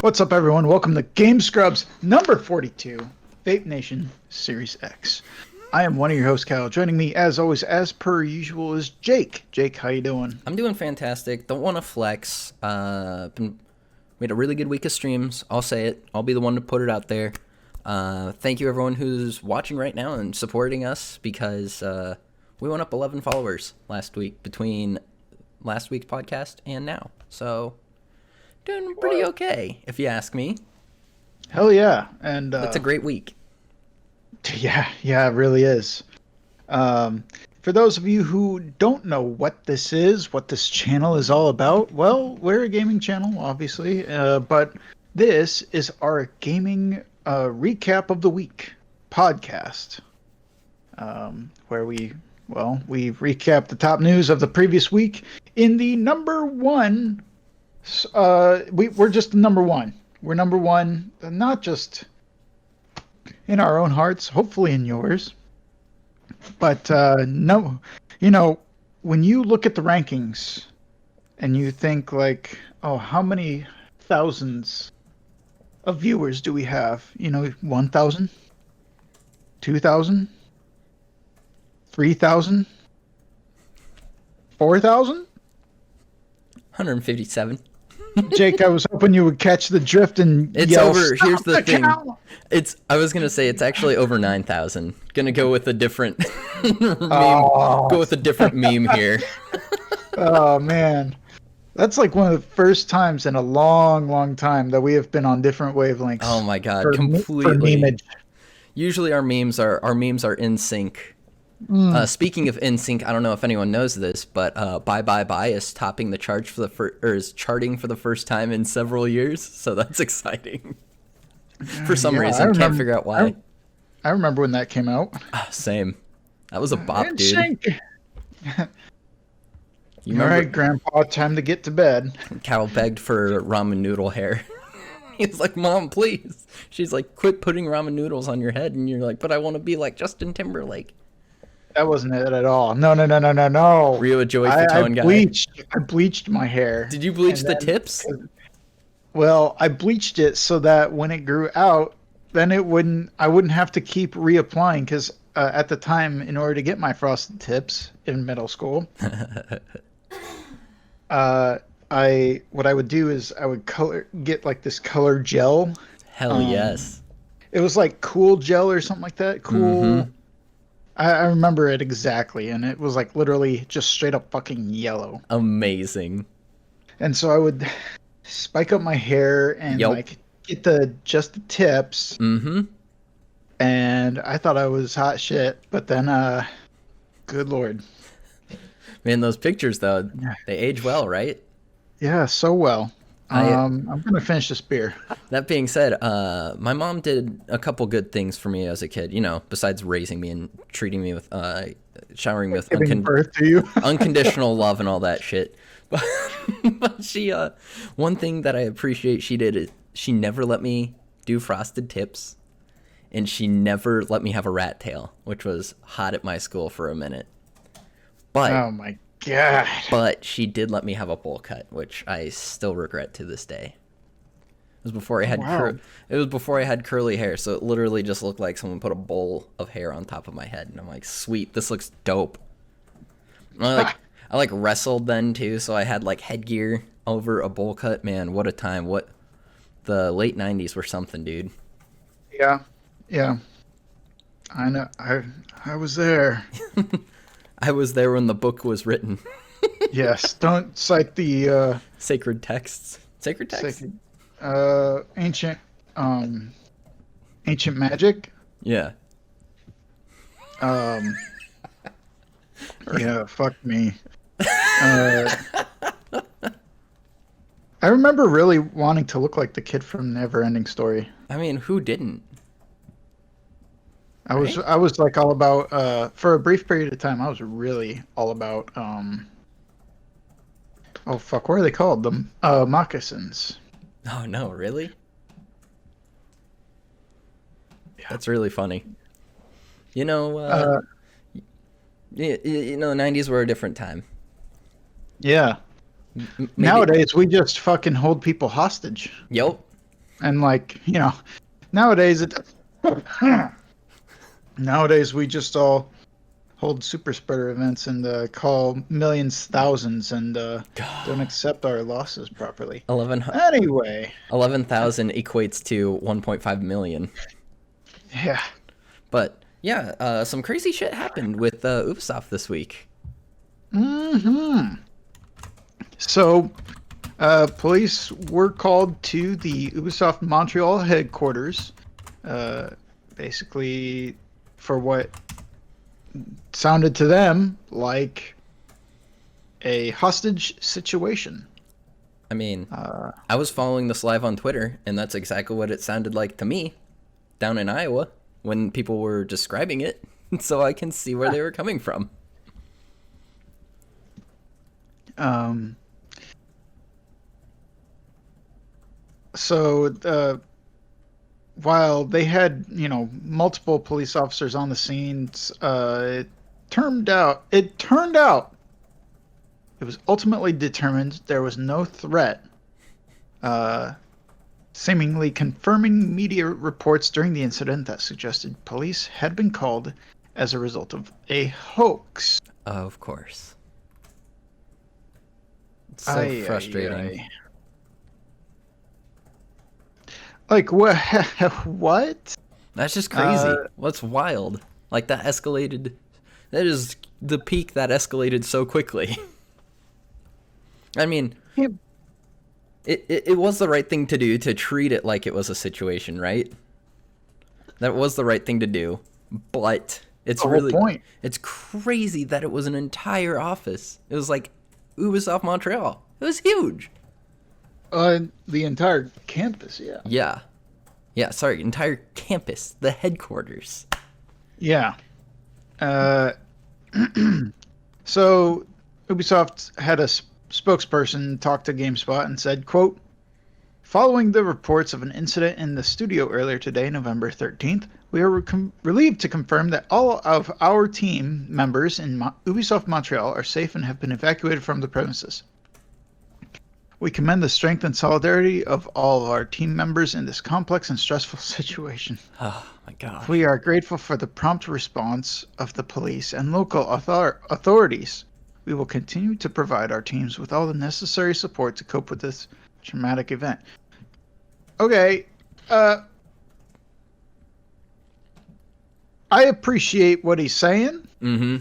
What's up, everyone? Welcome to Game Scrubs number 42, Vape Nation Series X. I am one of your hosts, Kyle. Joining me, as always, as per usual, is Jake. Jake, how you doing? I'm doing fantastic. Don't want to flex. Made a really good week of streams. I'll say it. I'll be the one to put it out there. Thank you, everyone who's watching right now and supporting us, because we went up 11 followers last week between last week's podcast and now. So, doing pretty okay, if you ask me. Hell yeah. And it's a great week. Yeah, it really is. For those of you who don't know what this is, what this channel is all about, well, we're a gaming channel, obviously, but this is our gaming recap of the week podcast, where we recap the top news of the previous week in the number one. We're just number one. We're number one, not just in our own hearts, hopefully in yours. But no, when you look at the rankings and you think like, oh, how many thousands of viewers do we have? 1,000, 2,000, 3,000, 4,000? 157. Jake, I was hoping you would catch the drift and it's yell, over. Here's the thing. Count. I was gonna say it's actually over 9,000. Gonna go with a different meme. Go with a different meme here. Oh man, that's like one of the first times in a long, long time that we have been on different wavelengths. Oh my god, for completely. memeage. Usually our memes are in sync. Speaking of in sync, I don't know if anyone knows this, but Bye Bye Bye is topping the charts is charting for the first time in several years. So that's exciting. For some reason, can't figure out why. I remember when that came out. Same. That was a bop, In dude. sync. You All right, Grandpa, time to get to bed. Cal begged for ramen noodle hair. He's like, Mom, please. She's like, quit putting ramen noodles on your head. And you're like, but I want to be like Justin Timberlake. That wasn't it at all. No. Rio Joy Fatone guy. I bleached my hair. Did you bleach the tips? Well, I bleached it so that when it grew out, then I wouldn't have to keep reapplying, because at the time, in order to get my frosted tips in middle school, what I would do is I would get like this color gel. Hell yes. It was like Cool Gel or something like that. Cool. Mm-hmm. I remember it exactly, and it was like literally just straight up fucking yellow. Amazing. And so I would spike up my hair and like get just the tips. Mm-hmm. And I thought I was hot shit, but then good lord. Man, those pictures though, they age well, right? Yeah, so well. I'm gonna finish this beer. That being said, my mom did a couple good things for me as a kid, besides raising me and treating me with showering me with birth to you. unconditional love and all that shit. But she one thing that I appreciate she did is she never let me do frosted tips, and she never let me have a rat tail, which was hot at my school for a minute. But oh my god. But she did let me have a bowl cut, which I still regret to this day. It was before I had it was before I had curly hair, so it literally just looked like someone put a bowl of hair on top of my head, and I'm like, sweet, this looks dope. And I wrestled then too, so I had like headgear over a bowl cut. Man, what a time! What the late 90s were something, dude. Yeah. I know. I was there. I was there when the book was written. Yes, don't cite the sacred texts. Sacred texts. Ancient magic. Yeah. Yeah, fuck me. I remember really wanting to look like the kid from Neverending Story. I mean, who didn't? I was like all about for a brief period of time I was really all about oh fuck, what are they called? The moccasins. Oh no, really? Yeah. That's really funny. The 90s were a different time. Yeah. Nowadays, we just fucking hold people hostage. Yep. And like, nowadays it nowadays we just all hold super spreader events and call millions thousands and don't accept our losses properly. 11 Anyway, 11,000 equates to 1.5 million. yeah. But yeah, some crazy shit happened with Ubisoft this week. So, police were called to the Ubisoft Montreal headquarters, basically for what sounded to them like a hostage situation. I mean, I was following this live on Twitter, and that's exactly what it sounded like to me down in Iowa when people were describing it, so I can see where they were coming from. So while they had, multiple police officers on the scenes, it turned out it was ultimately determined there was no threat, seemingly confirming media reports during the incident that suggested police had been called as a result of a hoax. Of course. It's so frustrating. Like, what? What? That's just crazy. What's wild? Like, that escalated. That is the peak that escalated so quickly. I mean, Yeah. it was the right thing to do to treat it like it was a situation, right? That was the right thing to do. But it's The whole really point. It's crazy that it was an entire office. It was like Ubisoft Montreal. It was huge. The entire campus, yeah. Yeah. Yeah, sorry, entire campus, the headquarters. Yeah. So Ubisoft had a spokesperson talk to GameSpot and said, quote, "Following the reports of an incident in the studio earlier today, November 13th, we are relieved to confirm that all of our team members in Ubisoft Montreal are safe and have been evacuated from the premises. We commend the strength and solidarity of all of our team members in this complex and stressful situation. Oh my gosh. We are grateful for the prompt response of the police and local authorities. We will continue to provide our teams with all the necessary support to cope with this traumatic event." Okay, I appreciate what he's saying. Mm-hmm.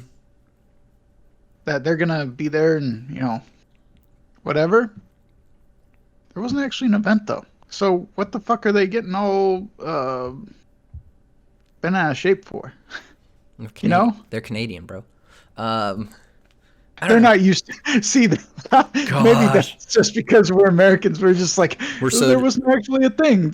That they're gonna be there and, whatever. There wasn't actually an event though. So what the fuck are they getting all bent out of shape for? They're Canadian, bro. They're not used to see that. Maybe that's just because we're Americans. We're just like, there wasn't actually a thing.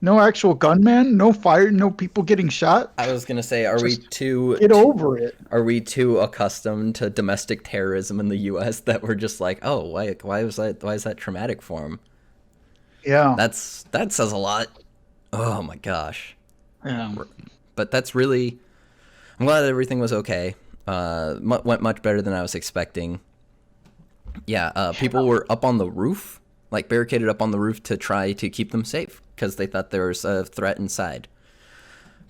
No actual gunman, no fire, no people getting shot. I was gonna say, get over it? Are we too accustomed to domestic terrorism in the U.S. that we're just like, oh, why is that traumatic for him? Yeah, that says a lot. Oh my gosh. Yeah, but that's really. I'm glad everything was okay. Went much better than I was expecting. Yeah, people were up on the roof, like barricaded up on the roof to try to keep them safe because they thought there was a threat inside.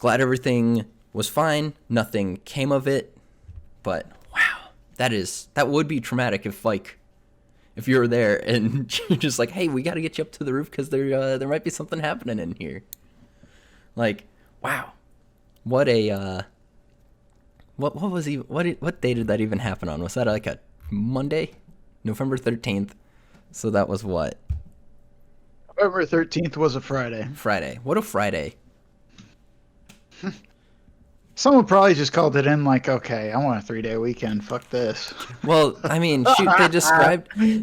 Glad everything was fine. Nothing came of it. But wow, that would be traumatic if you were there and you're just like, hey, we got to get you up to the roof because there might be something happening in here. Like, wow, what a what day did that even happen on? Was that like a Monday? November 13th. So that was what? November 13th was a Friday. Friday. What a Friday. Someone probably just called it in like, okay, I want a 3-day weekend. Fuck this. Well, I mean, shoot,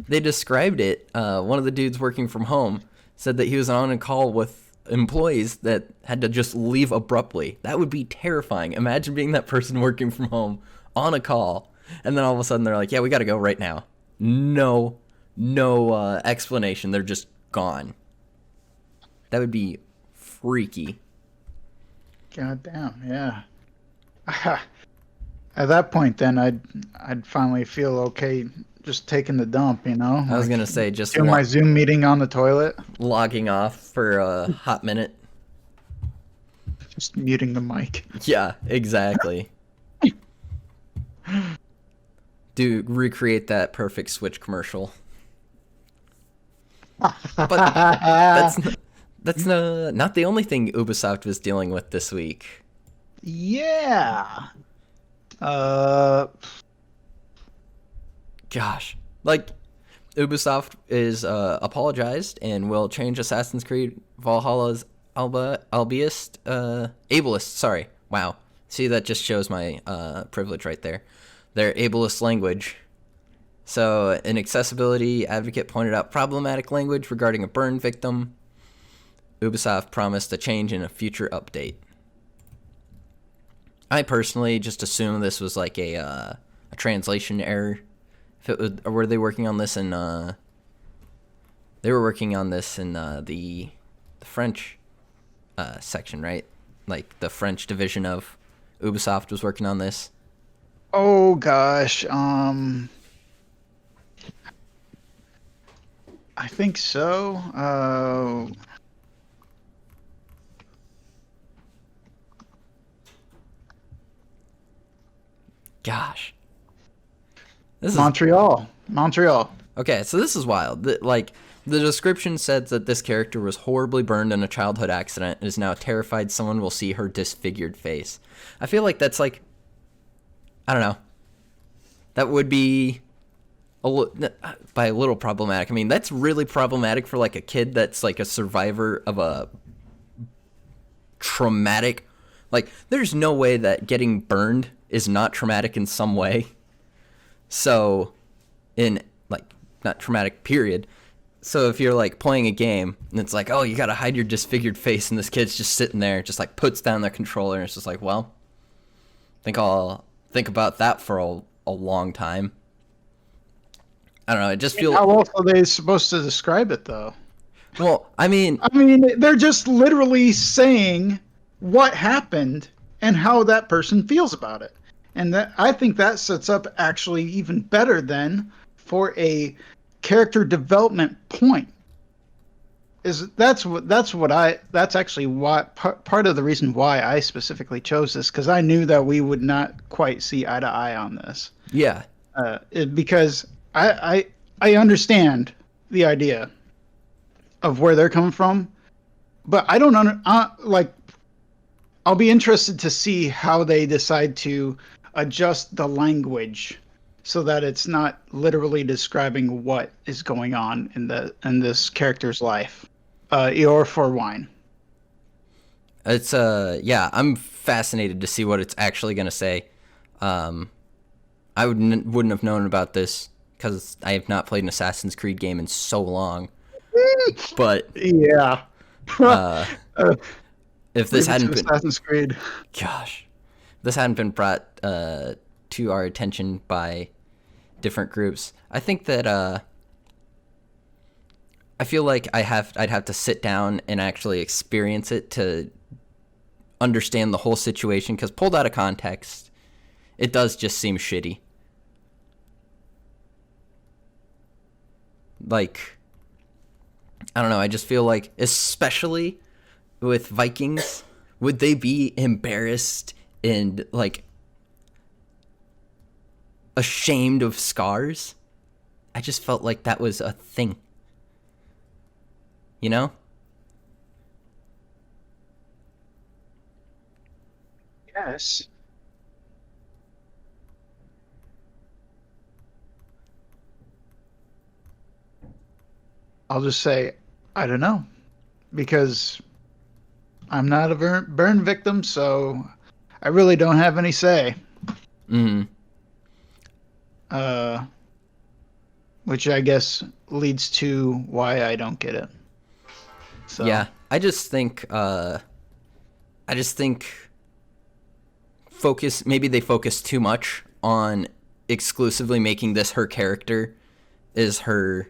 they described it. One of the dudes working from home said that he was on a call with employees that had to just leave abruptly. That would be terrifying. Imagine being that person working from home on a call, and then all of a sudden they're like, yeah, we got to go right now. No explanation. They're just gone. That would be freaky. God damn, yeah. At that point, then I'd finally feel okay just taking the dump, I was like gonna say just doing my Zoom meeting on the toilet, logging off for a hot minute. just muting the mic. Yeah, exactly. Do recreate that perfect Switch commercial. But that's not the only thing Ubisoft was dealing with this week. Yeah. Uh, Gosh, like Ubisoft is apologized and will change Assassin's Creed Valhalla's ableist. Sorry, wow. See, that just shows my privilege right there. Their ableist language. So, an accessibility advocate pointed out problematic language regarding a burn victim. Ubisoft promised a change in a future update. I personally just assume this was like a translation error. If it was, or were they working on this in? They were working on this in the French section, right? Like the French division of Ubisoft was working on this. oh gosh. I think so. Gosh, this is Montreal. okay. So this is wild. Like the description said that this character was horribly burned in a childhood accident and is now terrified someone will see her disfigured face. I feel like that's like, I don't know. That would be by a little problematic. I mean, that's really problematic for like a kid that's like a survivor of a traumatic. Like, there's no way that getting burned is not traumatic in some way. So, in like not traumatic period. So if you're like playing a game and it's like, oh, you gotta hide your disfigured face, and this kid's just sitting there, just like puts down their controller, and it's just like, well, I'll think about that for a long time. I don't know. It just feels. How else are they supposed to describe it, though? Well, I mean, they're just literally saying what happened and how that person feels about it, and that I think that sets up actually even better than for a character development point. That's actually why part of the reason why I specifically chose this, because I knew that we would not quite see eye to eye on this. Yeah. Because I understand the idea of where they're coming from, but I don't like. I'll be interested to see how they decide to adjust the language so that it's not literally describing what is going on in this character's life, or for wine. It's yeah, I'm fascinated to see what it's actually gonna say. I wouldn't have known about this because I have not played an Assassin's Creed game in so long. But yeah, if this hadn't been Assassin's Creed, gosh, this hadn't been brought to our attention by different groups, I think that I feel like I'd have to sit down and actually experience it to understand the whole situation, because pulled out of context, it does just seem shitty. Like, I don't know, I just feel like, especially with Vikings, would they be embarrassed and like ashamed of scars? I just felt like that was a thing. You know? yes. I'll just say, I don't know, because I'm not a burn victim, so I really don't have any say. Mm-hmm. Which I guess leads to why I don't get it. So. Yeah, I just think maybe they focus too much on exclusively making this her character is her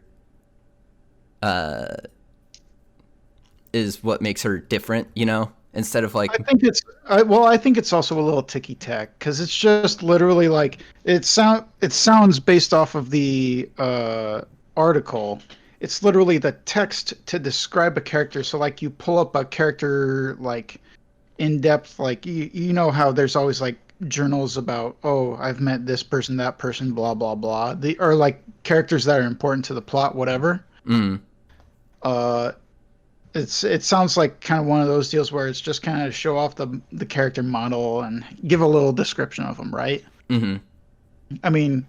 is what makes her different, you know? instead of like, I think it's also a little ticky tack because it's just literally like it sounds based off of the article. It's literally the text to describe a character. So like you pull up a character like in depth, like you know how there's always like journals about, oh, I've met this person, that person, blah blah blah. The or like characters that are important to the plot, whatever. mm, Uh, it sounds like kind of one of those deals where it's just kind of show off the character model and give a little description of them, right? mm-hmm. I mean,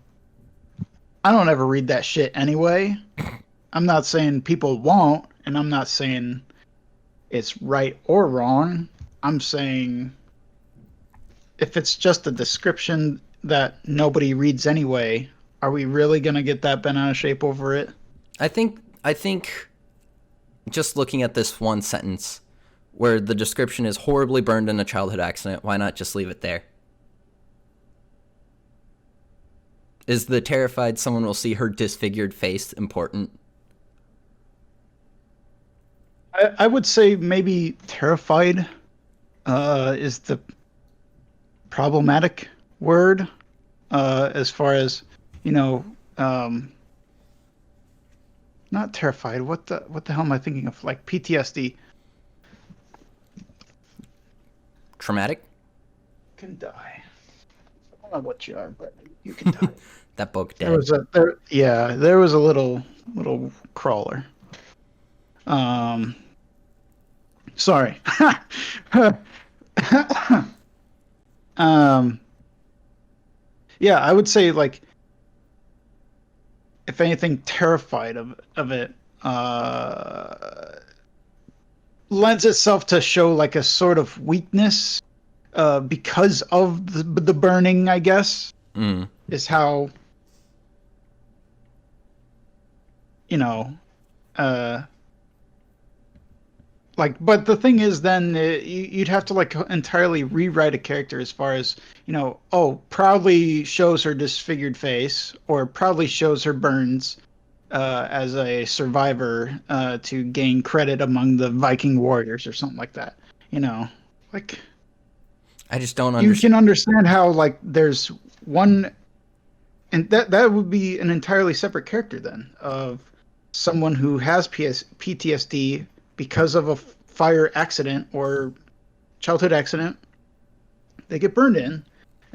I don't ever read that shit anyway. I'm not saying people won't, and I'm not saying it's right or wrong. I'm saying if it's just a description that nobody reads anyway, are we really gonna get that bent out of shape over it? I think just looking at this one sentence where the description is horribly burned in a childhood accident, why not just leave it there? Is the terrified someone will see her disfigured face important? I would say maybe terrified is the problematic word as far as you know not terrified. What the hell am I thinking of? Like PTSD Traumatic? can die. I don't know what you are, but you can die. That book There dead. was a there yeah, there was a little crawler. Um sorry. um yeah, I would say like if anything terrified of it lends itself to show like a sort of weakness because of the burning, I guess, Mm. is how you know uh like but the thing is then you'd have to like entirely rewrite a character as far as oh, proudly shows her disfigured face or proudly shows her burns as a survivor to gain credit among the Viking warriors or something like that. Like I just don't you understand. can understand how like there's one, and that would be an entirely separate character then of someone who has PTSD because of a fire accident or childhood accident. They get burned in,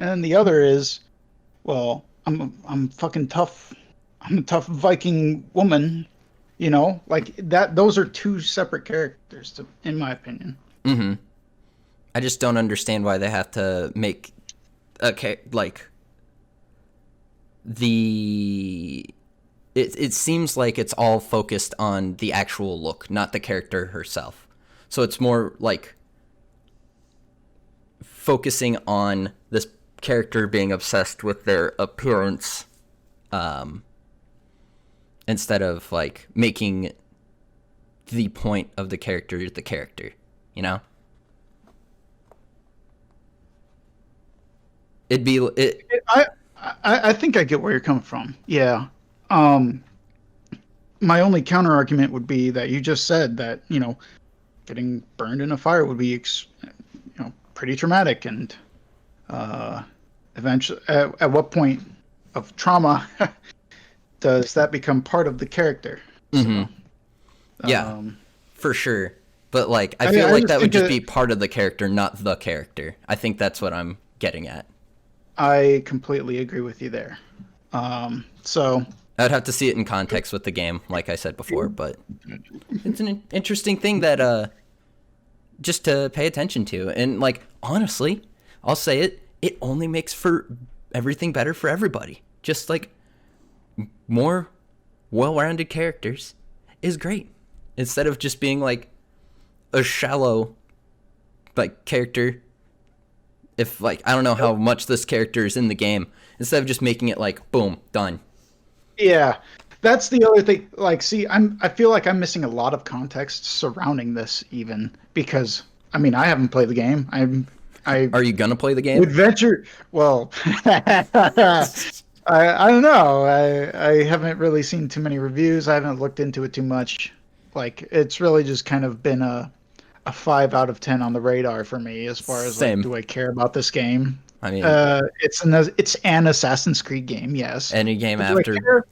and then the other is, well, I'm fucking tough. I'm a tough Viking woman. Like that. Those are two separate characters, in my opinion. Mm-hmm. I just don't understand why they have to make like the it seems like it's all focused on the actual look, not the character herself. So it's more like focusing on this character being obsessed with their appearance, instead of like making the point of the character, you know? It'd be it. I think I get where you're coming from. Yeah. Um, my only counter argument would be that you just said that getting burned in a fire would be pretty traumatic, and eventually, at what point of trauma does that become part of the character? Mm-hmm. So, Yeah, um, for sure. But like, I feel like just that would think just be part of the character, not the character. I think that's what I'm getting at. I completely agree with you there. So I'd have to see it in context with the game, like I said before. But it's an interesting thing that just to pay attention to. And like, honestly, I'll say it. It only makes for everything better for everybody. Just like more well-rounded characters is great, instead of just being like a shallow like character. If like, I don't know how much this character is in the game, instead of just making it like boom, done. yeah, that's the other thing. Like, see, I feel like I'm missing a lot of context surrounding this, even because I mean I haven't played the game. I Are you gonna play the game? would venture. Well, I don't know. I haven't really seen too many reviews. I haven't looked into it too much. Like, it's really just kind of been a 5 out of 10 on the radar for me as far as like, Same. do I care about this game? I mean, It's an Assassin's Creed game, yes. any game But do I after care?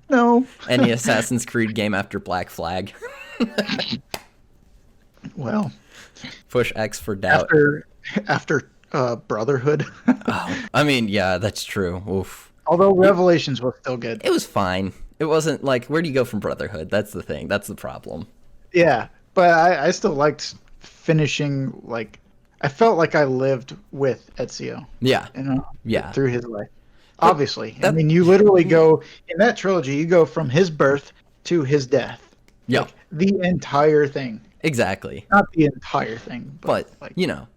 No. any Assassin's Creed game after Black Flag. Well, Push X for doubt. after Brotherhood. Oh, I mean, yeah, that's true. Oof. Although Revelations was still good. It was fine. It wasn't like, where do you go from Brotherhood? That's the thing. That's the problem. Yeah, but I still liked finishing, like, I felt like I lived with Ezio, Yeah. you know, Yeah. through his life. Obviously. I that- mean, you literally go, in that trilogy, you go from his birth to his death. Yeah. Like, the entire thing. Exactly. Not the entire thing, But, like, you know,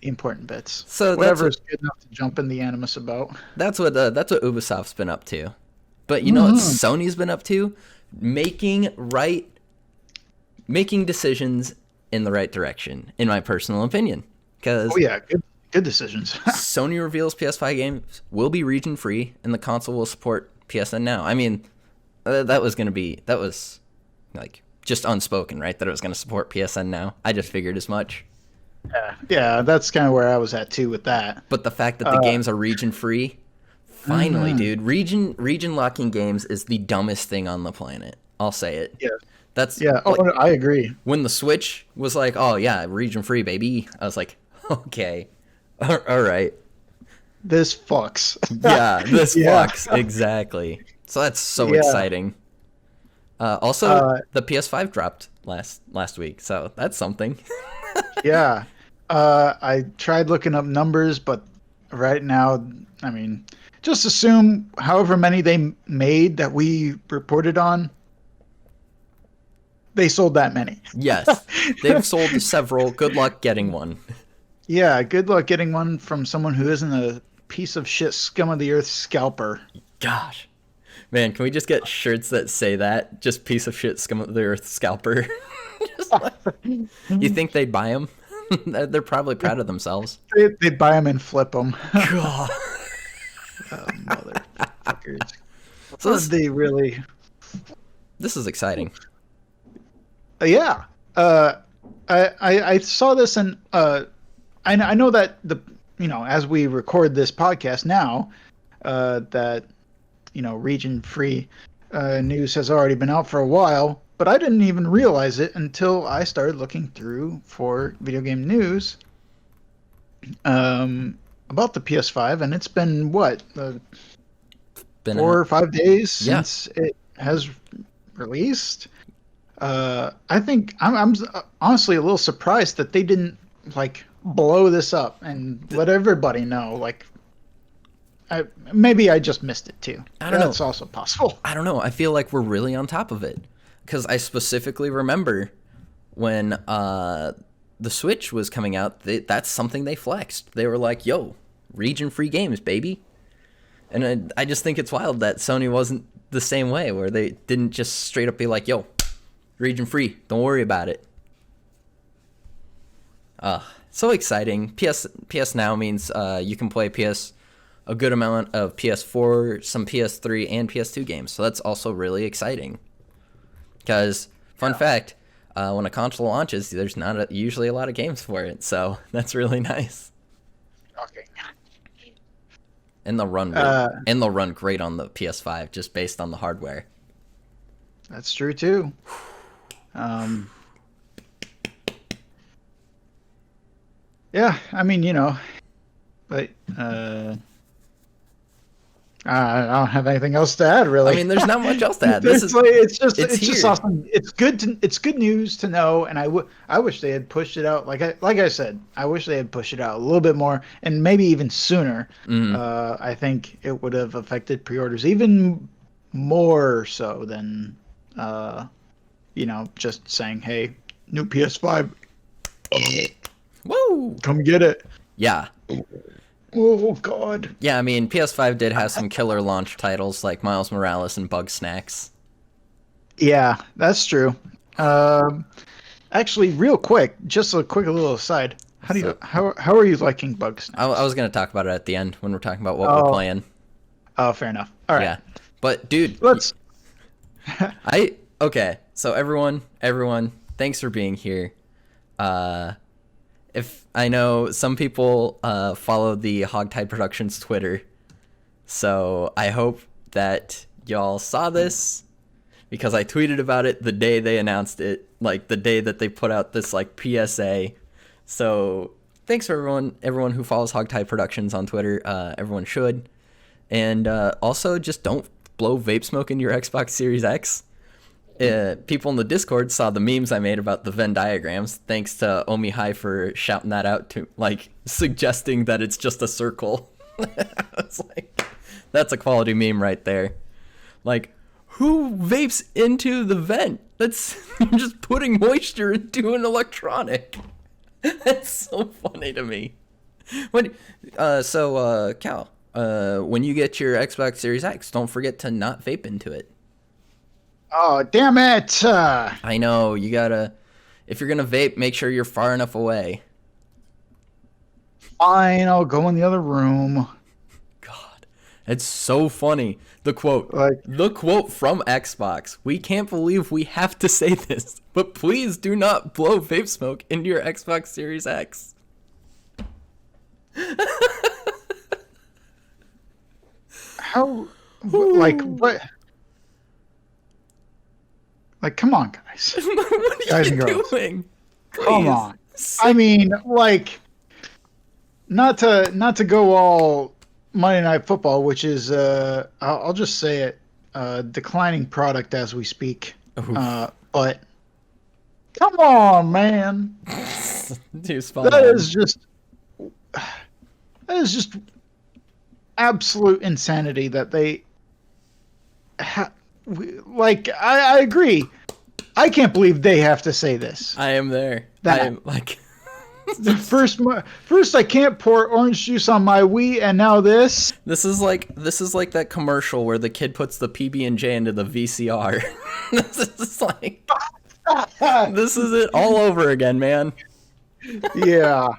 the important bits. so Whatever is good enough to jump in the animus about. that's what Ubisoft's been up to. But you know what Sony's been up to? Making decisions in the right direction, in my personal opinion. Because Oh yeah, good decisions. Sony reveals PS5 games will be region free, and the console will support PSN Now. I mean, that was like just unspoken, right? That it was going to support PSN Now. I just figured as much. Yeah, that's kind of where I was at too with that. But the fact that the games are region free, finally, dude, region locking games is the dumbest thing on the planet. I'll say it. Yeah. That's Yeah. Oh, like, I agree. when the Switch was like, oh yeah, region free, baby. I was like, okay, all right. This fucks. Yeah, this Yeah. fucks. Exactly. So that's so Yeah. exciting. Also, the PS5 dropped last week, so that's something. Yeah. I tried looking up numbers, but right now, I mean, just assume however many they made that we reported on, they sold that many. Yes, they've sold several. Good luck getting one. Yeah, good luck getting one from someone who isn't a piece of shit scum of the earth scalper. Gosh. Man, can we just get shirts that say that? Just piece of shit scum of the earth scalper. Just like, you think they'd buy them? They're probably proud of themselves. They'd buy them and flip them. God. Motherfuckers. So They really... this is exciting. Yeah. I saw this, and I know that as we record this podcast now, that region free news has already been out for a while, but I didn't even realize it until I started looking through for video game news about the PS5, and it's been what Been 4 or 5 days Yeah. since it has released. I think I'm honestly a little surprised that they didn't like blow this up and let everybody know. Like, maybe I just missed it too. I don't know. That's also possible. I don't know. I feel like we're really on top of it because I specifically remember when the Switch was coming out. That's something they flexed. They were like, "Yo, region-free games, baby," and I just think it's wild that Sony wasn't the same way, where they didn't just straight up be like, "Yo, region-free, don't worry about it." So exciting. PS Now means you can play a good amount of PS4, some PS3, and PS2 games. So that's also really exciting. Because, fun fact, when a console launches, there's not usually a lot of games for it. So that's really nice. Shocking. And they'll run great on the PS5 just based on the hardware. That's true too. Yeah, I mean, but I don't have anything else to add, really. I mean, there's not much else to add. It's just here. awesome. It's good news to know, and I wish they had pushed it out. Like I said, I wish they had pushed it out a little bit more, and maybe even sooner. I think it would have affected pre-orders even more so than, just saying, "Hey, new PS5, Woo! come get it." Yeah. Oh God. Yeah, I mean, PS5 did have some killer launch titles like Miles Morales and Bug Snacks. Yeah, that's true. Actually, real quick, just a quick little aside. How are you liking Bugs? I was going to talk about it at the end when we're talking about what we're playing. Oh, fair enough. All right. Yeah. But dude, Let's. okay. So everyone, thanks for being here. If I know some people follow the Hogtie Productions Twitter, so I hope that y'all saw this because I tweeted about it the day they announced it, like the day that they put out this like PSA. So thanks for everyone who follows Hogtie Productions on Twitter. Everyone should, and also just don't blow vape smoke into your Xbox Series X. People in the Discord saw the memes I made about the Venn diagrams. Thanks to Omi Hai for shouting that out to, like, suggesting that it's just a circle. It's like, that's a quality meme right there. Like, who vapes into the vent? That's just putting moisture into an electronic. That's so funny to me. Cal, when you get your Xbox Series X, don't forget to not vape into it. Oh, damn it! I know, you gotta... If you're gonna vape, make sure you're far enough away. Fine, I'll go in the other room. God, it's so funny. The quote from Xbox. We can't believe we have to say this, but please do not blow vape smoke into your Xbox Series X. How... Like, what... Like, come on, guys. What are you doing? Please. Come on. I mean, like, not to go all Monday Night Football, which is, I'll just say it, declining product as we speak. But come on, man. That is just absolute insanity that they like. I agree. I can't believe they have to say this. I am there. I am like first I can't pour orange juice on my Wii, and now this. This is like that commercial where the kid puts the PB&J into the VCR. This is it all over again, man. Yeah.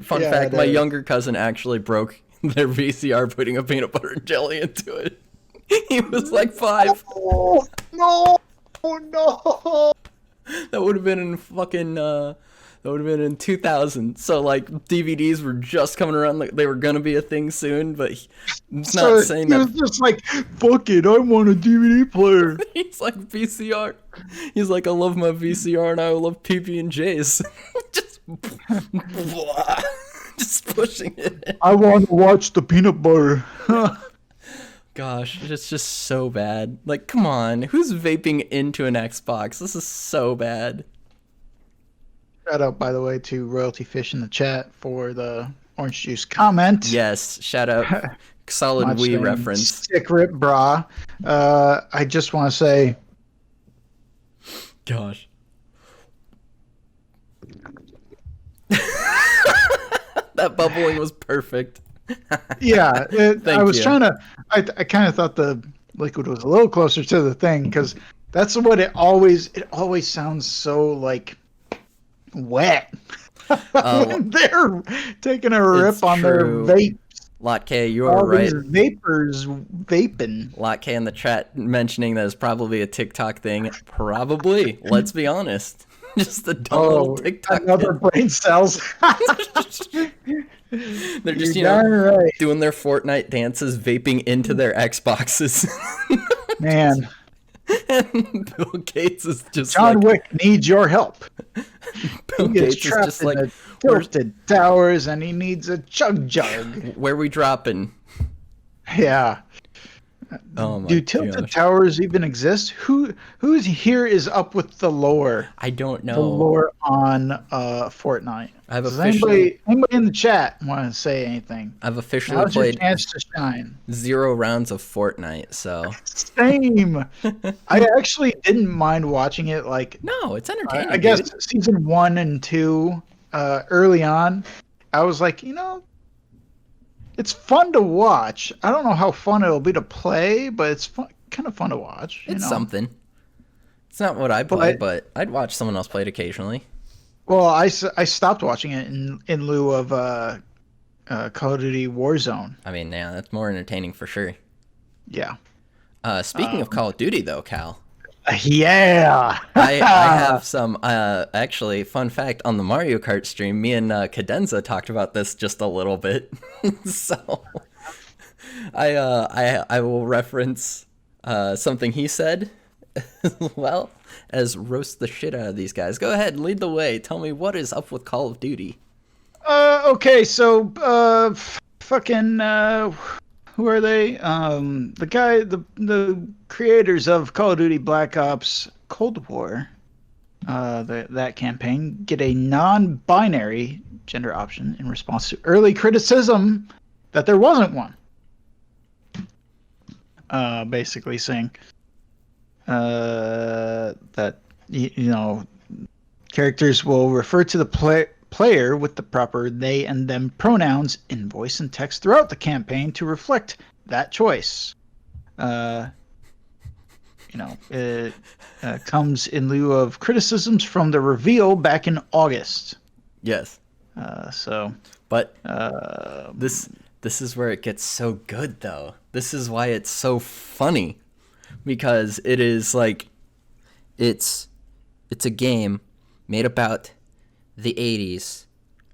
Fun fact: my younger cousin actually broke their VCR putting a peanut butter and jelly into it. He was like 5. No. That would have been in fucking. That would have been in 2000. So like DVDs were just coming around. Like they were gonna be a thing soon, but it's not saying that. He was just like, "Fuck it, I want a DVD player." He's like VCR. He's like, I love my VCR and I love PB&Js. Just pushing it in. I want to watch the peanut butter. Gosh, it's just so bad. Like, come on. Who's vaping into an Xbox? This is so bad. Shout out, by the way, to Royalty Fish in the chat for the orange juice comment. Yes, shout out. Solid Wii reference. Sick rip, brah. I just want to say... Gosh. That bubbling was perfect. Yeah, I was trying to. I kind of thought the liquid was a little closer to the thing because that's what it always sounds so like wet. When they're taking a rip on their vape. Lot K, you are right. Vapors vaping. Lot K in the chat mentioning that it's probably a TikTok thing. Probably. Let's be honest. Just the dumb little TikTok. Another brain cells. They're just, doing their Fortnite dances, vaping into their Xboxes. Man. And Bill Gates is just John Wick needs your help. Bill Gates is just like, the tilted towers, and he needs a chug. Where we dropping? Yeah. Oh my Do tilted towers even exist? Who's here is up with the lore? I don't know. The lore on Fortnite. I have Does anybody in the chat want to say anything? I've officially played your chance to shine. 0 rounds of Fortnite, so same. I actually didn't mind watching it. Like, no, it's entertaining. I guess season 1 and 2, early on, I was like, it's fun to watch. I don't know how fun it'll be to play, but it's kind of fun to watch. It's something. It's not what I play, but I'd watch someone else play it occasionally. Well, I stopped watching it in lieu of Call of Duty Warzone. I mean, yeah, that's more entertaining for sure. Yeah. Speaking of Call of Duty, though, Cal. Yeah. I have some actually fun fact on the Mario Kart stream. Me and Cadenza talked about this just a little bit, so I will reference something he said as well as roast the shit out of these guys. Go ahead, lead the way. Tell me what is up with Call of Duty. Okay, so fucking who are they? The creators of Call of Duty Black Ops Cold War, that campaign, get a non-binary gender option in response to early criticism that there wasn't one. Basically saying that you know, characters will refer to the player with the proper they and them pronouns in voice and text throughout the campaign to reflect that choice. It comes in lieu of criticisms from the reveal back in August. Yes. But this is where it gets so good, though. This is why it's so funny, because it is like it's a game made about the 80s,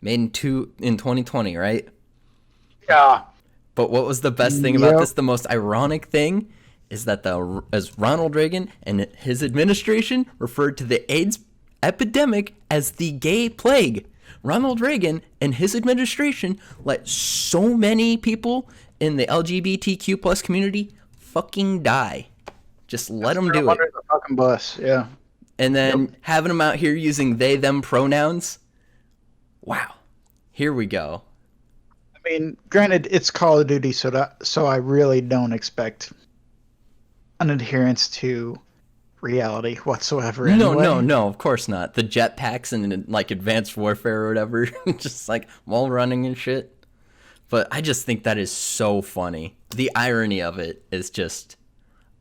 made in 2020, right? Yeah. But what was the best thing about this? The most ironic thing is that as Ronald Reagan and his administration referred to the AIDS epidemic as the gay plague. Ronald Reagan and his administration let so many people in the LGBTQ plus community fucking die. Just let them do it. The fucking bus, yeah. And then having them out here using they them pronouns. Wow. Here we go. I mean, granted, it's Call of Duty, so I really don't expect an adherence to reality whatsoever. Anyway. No, of course not. The jetpacks and like Advanced Warfare or whatever, just like wall running and shit. But I just think that is so funny. The irony of it is just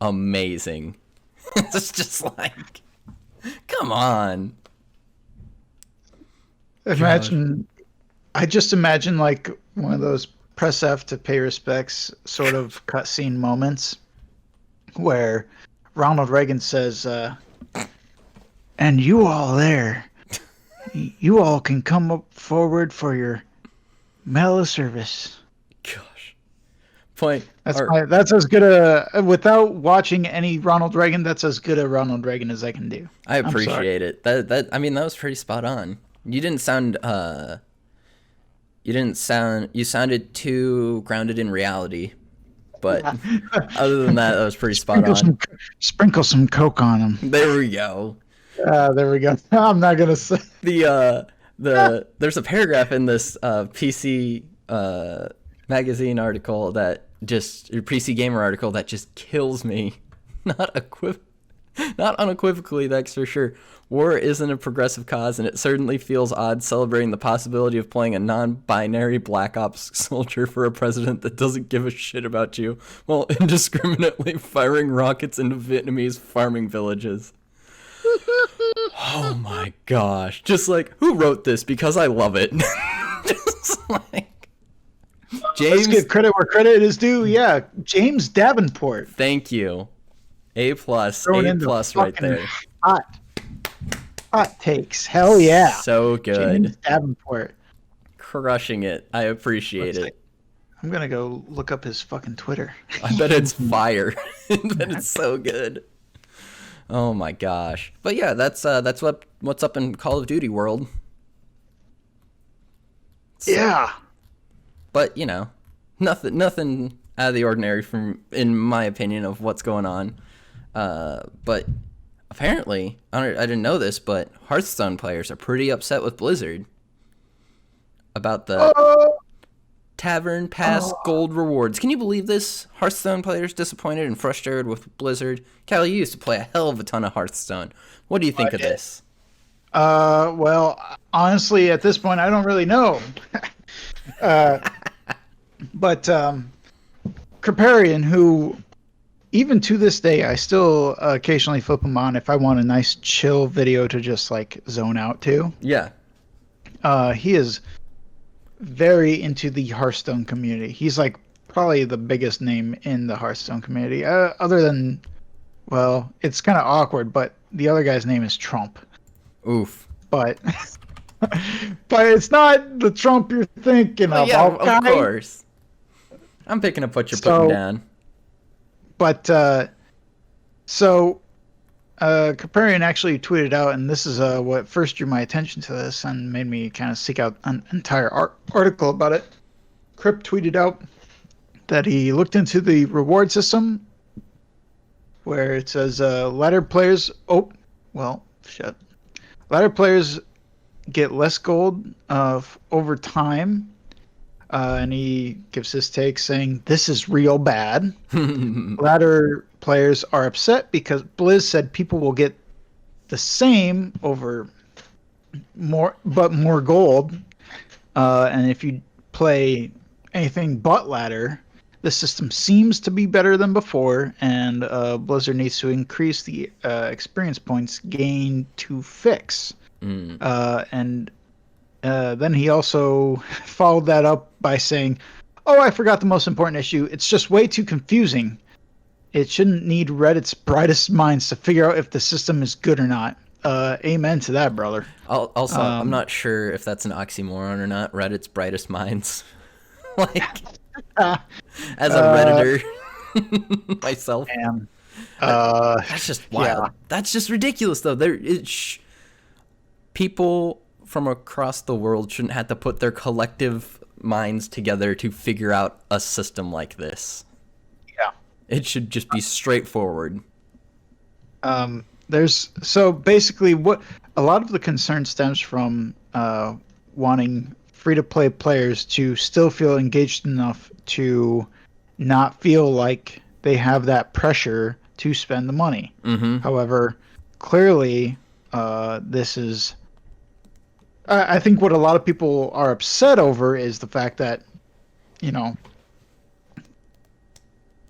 amazing. It's just like, come on. I just imagine like one of those press F to pay respects sort of cutscene moments where Ronald Reagan says, and you all there, you all can come up forward for your medal of service. Gosh. Point. That's as good a, without watching any Ronald Reagan, that's as good a Ronald Reagan as I can do. I appreciate it. That was pretty spot on. You sounded too grounded in reality. But other than that was pretty spot on. Sprinkle some Coke on them. There we go. There we go. I'm not gonna say there's a paragraph in this PC magazine article that PC Gamer article that just kills me. Not unequivocally, that's for sure. War isn't a progressive cause, and it certainly feels odd celebrating the possibility of playing a non-binary Black Ops soldier for a president that doesn't give a shit about you while indiscriminately firing rockets into Vietnamese farming villages. Oh my gosh. Just like, who wrote this? Because I love it. Just like... Let's give credit where credit is due. Yeah, James Davenport. Thank you. A+ right there. Hot takes. Hell yeah. So good. James Davenport. Crushing it. I appreciate it. I'm going to go look up his fucking Twitter. I bet it's fire. I bet it's so good. Oh my gosh. But yeah, that's what's up in Call of Duty world. So, yeah. But, you know, nothing out of the ordinary in my opinion of what's going on. But apparently, I didn't know this, but Hearthstone players are pretty upset with Blizzard about the Tavern Pass gold rewards. Can you believe this? Hearthstone players disappointed and frustrated with Blizzard. Callie, you used to play a hell of a ton of Hearthstone. What do you think of this? Well, honestly, at this point, I don't really know. But Kriparian, who even to this day, I still occasionally flip him on if I want a nice chill video to just like zone out to. Yeah. He is very into the Hearthstone community. He's like probably the biggest name in the Hearthstone community, other than Well, it's kind of awkward, but the other guy's name is Trump. Oof. But but it's not the Trump you're thinking Well, of, yeah, of okay? course. I'm picking up what you're putting So, down. but so Kaparian actually tweeted out, and this is what first drew my attention to this and made me kind of seek out an entire article about it. Crip tweeted out that he looked into the reward system where it says ladder players. Oh, well, shit. Ladder players get less gold over time. And he gives his take saying, "This is real bad." Ladder players are upset because Blizz said people will get the same over more, but more gold. And if you play anything but ladder, the system seems to be better than before, and Blizzard needs to increase the experience points gained to fix. And then he also followed that up by saying, "Oh, I forgot the most important issue. It's just way too confusing. It shouldn't need Reddit's brightest minds to figure out if the system is good or not." Amen to that, brother. Also, I'm not sure if that's an oxymoron or not. Reddit's brightest minds. Like, as a Redditor myself. And, That's just wild. yeah. That's just ridiculous, though. People from across the world shouldn't have to put their collective minds together to figure out a system like this. Yeah. It should just be straightforward. There's so basically what a lot of the concern stems from wanting free-to-play players to still feel engaged enough to not feel like they have that pressure to spend the money. However, clearly, this is. I think what a lot of people are upset over is the fact that, you know,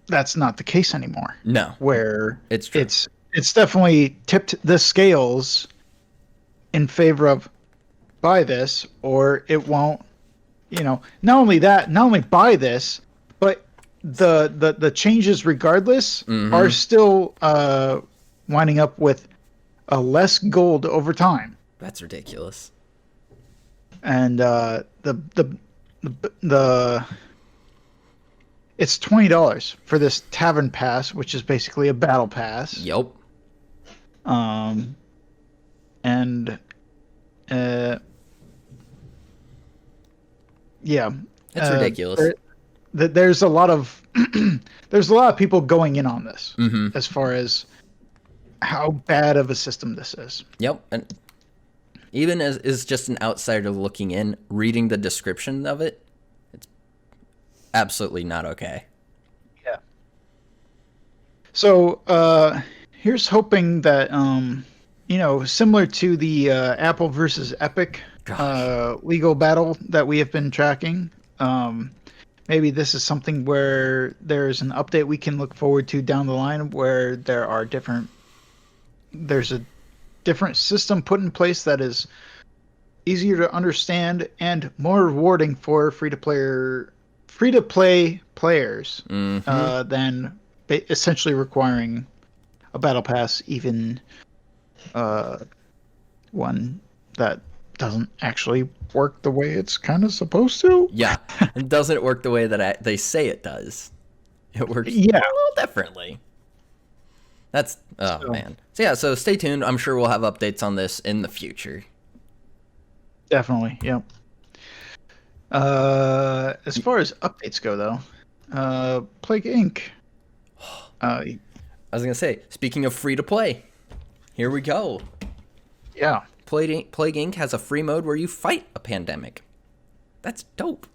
that's not the case anymore. No, Where it's true. It's definitely tipped the scales in favor of buy this or it won't. You know, not only buy this, but the changes regardless are still winding up with a less gold over time. That's ridiculous. And the it's $20 for this tavern pass, which is basically a battle pass. Yep. And yeah, It's ridiculous. There's a lot of there's a lot of people going in on this as far as how bad of a system this is. Yep. And even as just an outsider looking in, reading the description of it, it's absolutely not okay. Yeah. So here's hoping that similar to the Apple versus Epic legal battle that we have been tracking, maybe this is something where there's an update we can look forward to down the line where there's a different system put in place that is easier to understand and more rewarding for free-to-play players than essentially requiring a battle pass, even one that doesn't actually work the way it's kind of supposed to. Yeah, it doesn't work the way that they say it does. It works a little differently. That's man. So stay tuned. I'm sure we'll have updates on this in the future. Definitely, yep. As far as updates go, though, Plague Inc. I was gonna say, speaking of free to play, here we go. Yeah. Plague Inc. has a free mode where you fight a pandemic. That's dope.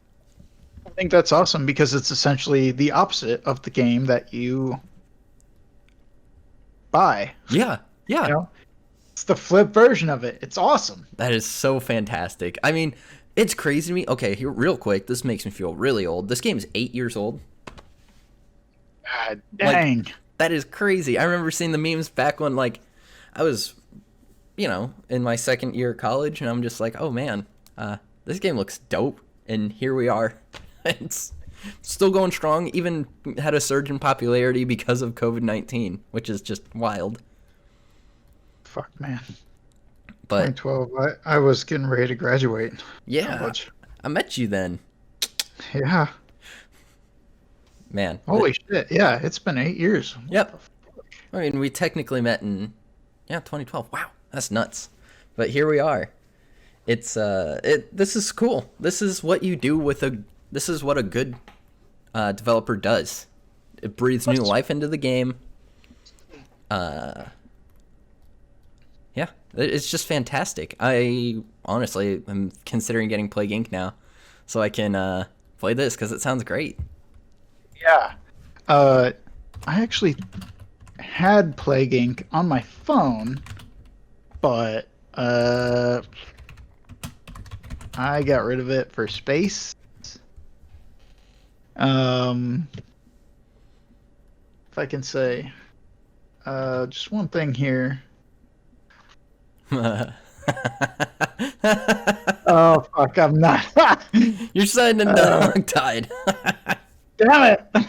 I think that's awesome because it's essentially the opposite of the game that you buy. Yeah. It's the flip version of it. It's awesome. That is so fantastic. I mean, it's crazy to me. Okay, here, real quick, this makes me feel really old. This game is 8 years old. God dang. That is crazy. I remember seeing the memes back when, I was, in my second year of college, and I'm just like, oh, man, this game looks dope. And here we are. Still going strong, even had a surge in popularity because of COVID-19, which is just wild. Fuck, man. But 2012, I was getting ready to graduate yeah, college. I met you then. Yeah. Man. Holy shit. Yeah, it's been 8 years. Yep. I mean, we technically met in 2012. Wow, that's nuts. But here we are. It's this is cool. This is what you do with this is what a good developer does. It breathes new life into the game. Yeah, it's just fantastic. I honestly am considering getting Plague Inc. now, so I can play this because it sounds great. Yeah. I actually had Plague Inc. on my phone, but I got rid of it for space. If I can say, just one thing here. Oh fuck! I'm not. You're signing into the wrong tide. Damn it! That's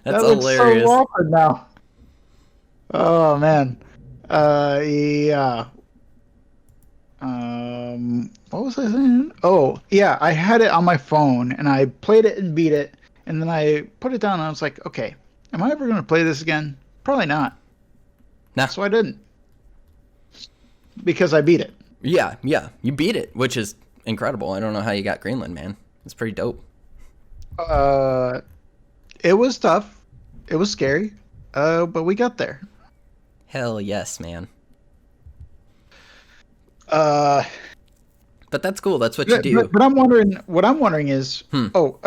that looks hilarious. so awkward now. Oh man. Yeah. What was I saying? Oh, yeah, I had it on my phone and I played it and beat it, and then I put it down and I was like, okay, am I ever gonna play this again? Probably not. Nah. So I didn't. Because I beat it. Yeah, you beat it, which is incredible. I don't know how you got Greenland, man. It's pretty dope. It was tough. It was scary. But we got there. Hell yes, man. Uh, But that's cool. That's what you do. But I'm wondering. What I'm wondering is, oh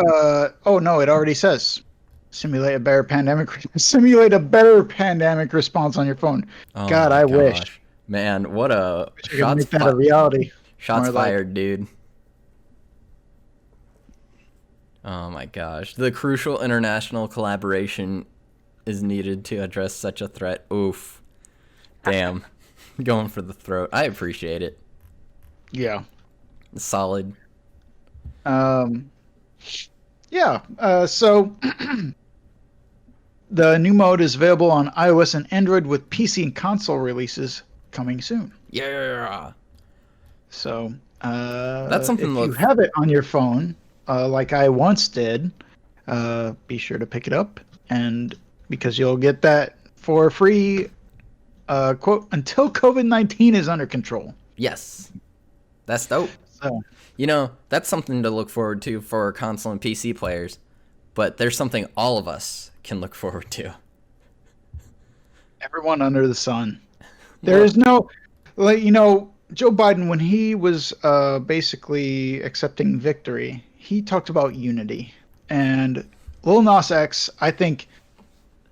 no, it already says simulate a better pandemic response on your phone. Oh God, my I gosh. wish. Man, what a Make that a reality. Shots More like- fired, dude. Oh my gosh. The crucial international collaboration is needed to address such a threat. Oof. Damn. Going for the throat. I appreciate it. Yeah. Solid. Yeah. So the new mode is available on iOS and Android with PC and console releases coming soon. Yeah. So That's something if to you look have it on your phone, like I once did, be sure to pick it up, and because you'll get that for free, quote, until COVID-19 is under control. Yes. That's dope. So You know, that's something to look forward to for console and PC players. But there's something all of us can look forward to. everyone under the sun. There is no, like, Joe Biden, when he was basically accepting victory, he talked about unity. And Lil Nas X, I think,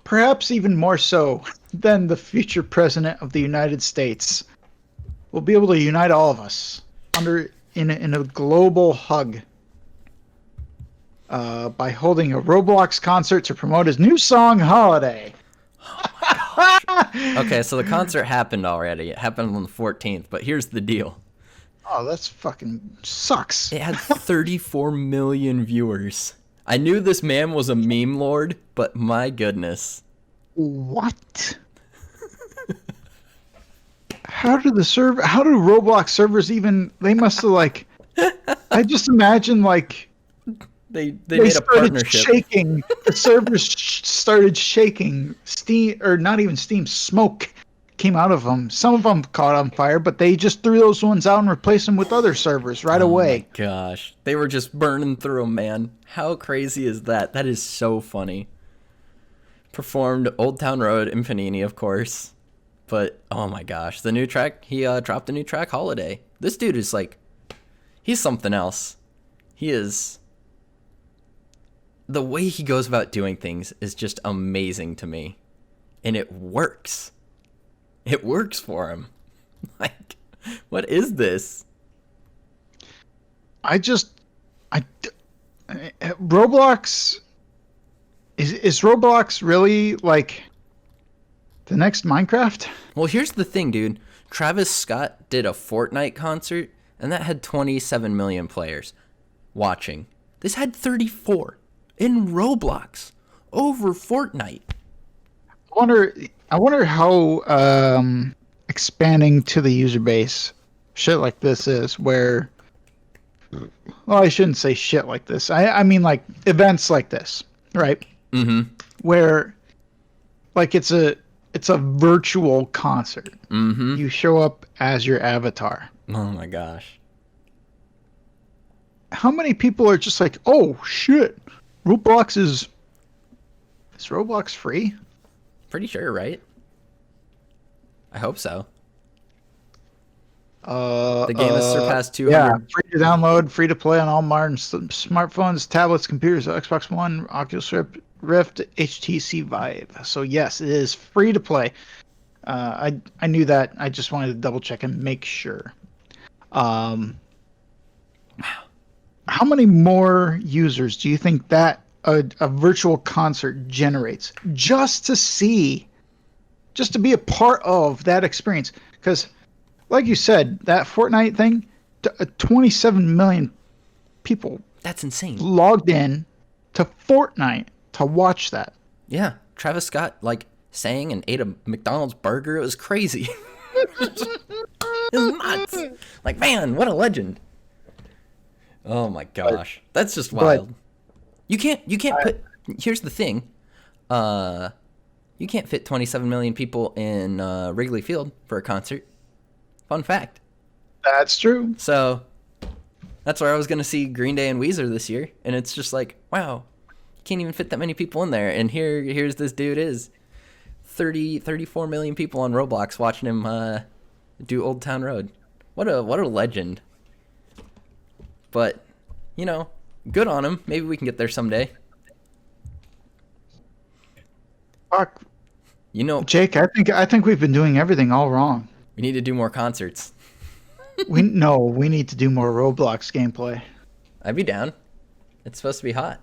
perhaps even more so than the future president of the United States, will be able to unite all of us in a global hug by holding a Roblox concert to promote his new song, Holiday. Okay, so the concert happened already. It happened on the 14th, but here's the deal. Oh, that's fucking sucks. It had 34 million viewers. I knew this man was a meme lord, but my goodness. What? How do Roblox servers even, they must have I just imagine They made a started partnership. shaking. The servers started shaking. Steam, or not even steam, smoke came out of them. Some of them caught on fire, but they just threw those ones out and replaced them with other servers right away. Oh my gosh. They were just burning through them, man. How crazy is that? That is so funny. Performed Old Town Road in Panini, of course. But, oh my gosh. The new track, he dropped a new track, Holiday. This dude is he's something else. He is... The way he goes about doing things is just amazing to me. And it works. It works for him. What is this? Roblox, is Roblox really the next Minecraft? Well, here's the thing, dude. Travis Scott did a Fortnite concert, and that had 27 million players watching. This had 34. in Roblox over Fortnite. I wonder how expanding to the user base shit like this is. Where, well, I shouldn't say shit like this. I mean like events like this, right? Mm-hmm. Where like it's a virtual concert. Mm-hmm. You show up as your avatar. Oh my gosh. How many people are just like, oh shit, Roblox is Roblox free? Pretty sure, right? I hope so. The game has surpassed 200. Yeah, free to download, free to play on all modern smartphones, tablets, computers, Xbox One, Oculus Rift, HTC Vive. So yes, it is free to play. I knew that. I just wanted to double check and make sure. Wow. How many more users do you think that a virtual concert generates just to see, just to be a part of that experience? Because, like you said, that Fortnite thing, 27 million people That's insane. logged in to Fortnite to watch that. Yeah, Travis Scott like sang and ate a McDonald's burger. It was crazy. It was nuts. Like, man, what a legend. Oh my gosh, that's just wild. You can't put. Here's the thing. You can't fit 27 million people in Wrigley Field for a concert. Fun fact. That's true. So that's where I was gonna see Green Day and Weezer this year, and it's just like, wow, you can't even fit that many people in there. And here's this dude is 34 million people on Roblox watching him do Old Town Road. What a legend. But, you know, good on him. Maybe we can get there someday. Fuck, You know, Jake. I think we've been doing everything all wrong. we need to do more concerts. We need to do more Roblox gameplay. I'd be down. It's supposed to be hot.